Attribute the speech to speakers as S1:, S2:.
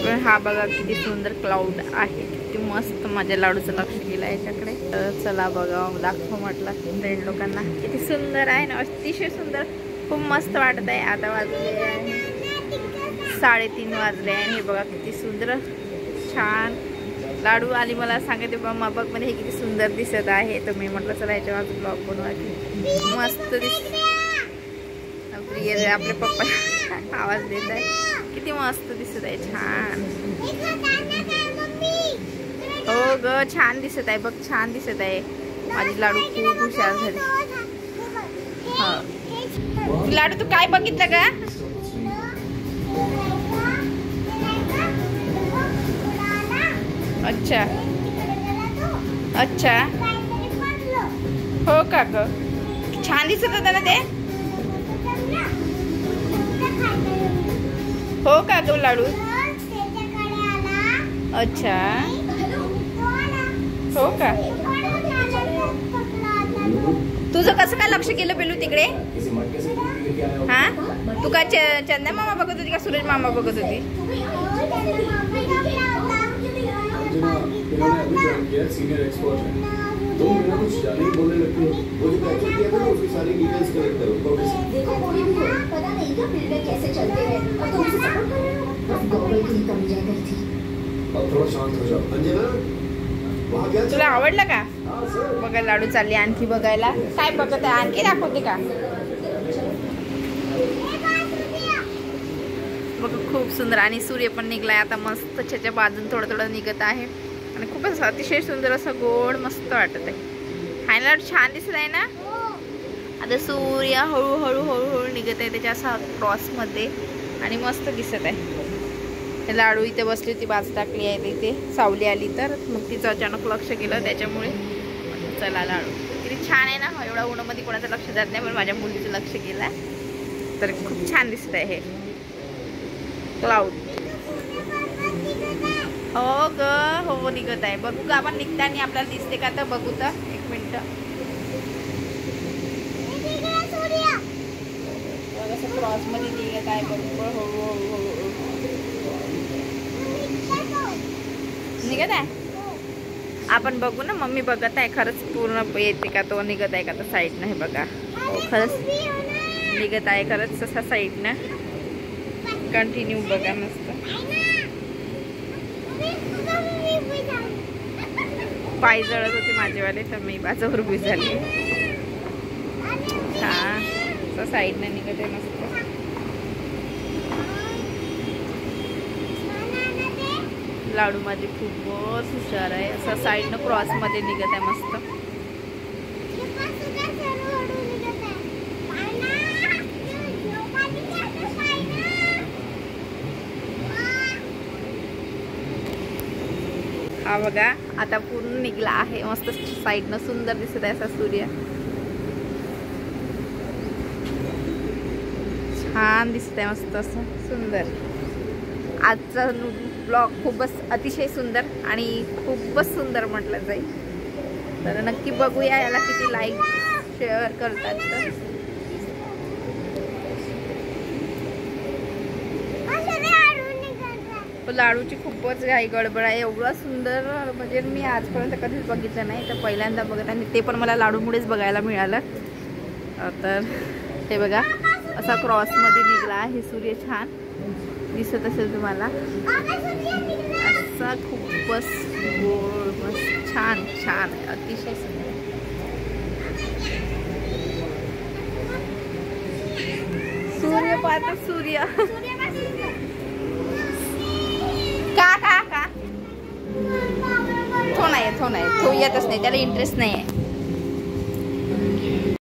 S1: पण हा बघा किती सुंदर क्लाउड आहे, किती मस्त माझ्या लाडूचं लक्ष गेलं याच्याकडे. तर चला बघा दाखव म्हटलं फ्रेंड लोकांना. किती सुंदर आहे ना, अतिशय सुंदर, खूप मस्त वाटत आहे. आता वाजले आहे 3:30 वाजले आणि हे बघा किती सुंदर छान लाडू आली. मला सांगते मम्मा बघ मध्ये हे किती सुंदर दिसत आहे. तर मी म्हटलं चला याच्या वाजून ब्लॉग बनवायची. मस्त दिसत प्रिय आपले पप्पा आवाज देत आहे. किती मस्त दिसत आहे, छान. हो ग छान दिसत आहे बघ, छान दिसत आहे. माझी लाडू खूप हुशार झाली. हा लाडू तू काय बघितलं का? अच्छा अच्छा हो का ग, छान दिसत होतं ना ते. हो का ग लाडू? अच्छा हो का. तुझं कसं काय लक्ष गेलं पेलू तिकडे? हा तू काय चंदा मामा बघत होती का सूरज मामा बघत होती?
S2: सीनियर एक्सपर्ट है तो बिना कुछ जाने ही बोलने लगती है। वो जो कैप्चर किया था उसकी सारी डिटेल्स कलेक्ट करो। देखो कोई भी है पता नहीं क्या फील्ड में कैसे चलते हैं और तुम उसे सपोर्ट कर रहे हो। बस गॉगल की कमी रह गई थी। अब थोड़ा शांत हो जाओ। अंजना वहाँ क्या
S1: तुला आवडलं का? बघा लाडू चालली आणखी बघायला. काय बघत आहे आणखी दाखवते का? बघा खूप सुंदर आणि सूर्य पण निघलाय आता मस्त. त्याच्या बाजून थोडं थोडं निघत आहे आणि खूपच अतिशय सुंदर असं गोड मस्त वाटत आहे. फायनल छान दिसत आहे ना. आता सूर्य हळूहळू हळूहळू निघत आहे त्याच्या असा क्रॉसमध्ये आणि मस्त दिसत आहे. लाडू इथे बसली होती, बाजू टाकली आहे तिथे, सावली आली तर मग तिचं अचानक लक्ष गेलं त्याच्यामुळे. चला लाडू किती छान आहे ना. एवढा उन्हामध्ये कोणाचं लक्ष जात नाही पण माझ्या मुलीचं लक्ष गेलं तर खूप छान दिसत आहे हे क्लाउड. हो ग हो निघत आहे. बघू का आपण निघताना आपल्याला दिसते का? तर बघू तर एक मिनिट. असं क्रॉस मध्ये निघत आहे बरोबर. हळूहळू निघत आहे. आपण बघू ना. मम्मी बघत आहे खरंच पूर्ण येते का तो निघत आहे का तर साईडनं. हे बघा हो खरंच निघत आहे खरंच तसा साईडनं. कंटिन्यू बघा मस्त. पाय जळत होते माझेवाले तर मी बाजूवर उभी झाली. हा साईडने निघत आहे मस्त. लाडू माझे खूपच हुशार आहे. असा साईडनं क्रॉस मध्ये निघत आहे मस्त. हा बघा आता पूर्ण निघला आहे मस्त. साईडनं सुंदर दिसत आहे असा सूर्य. छान दिसत आहे मस्त असं सुंदर. आजचा ब्लॉग खूपच अतिशय सुंदर आणि खूपच सुंदर म्हटलं जाईल. तर नक्की बघूया याला किती लाईक शेअर करतात तर. लाडूची खूपच घाई गडबड आहे. एवढं सुंदर म्हणजे मी आजपर्यंत कधीच बघितलं नाही. तर पहिल्यांदा बघत आणि ते पण मला लाडूमुळेच बघायला मिळालं. तर हे बघा असा क्रॉसमध्ये निघला आहे सूर्य. छान दिसत असेल तुम्हाला. असा खूपच गोड मस्त छान छान अतिशय सुंदर. सूर्य पाहता सूर्य का का का तो नाही तो येतच नाही. त्याला इंटरेस्ट नाही आहे.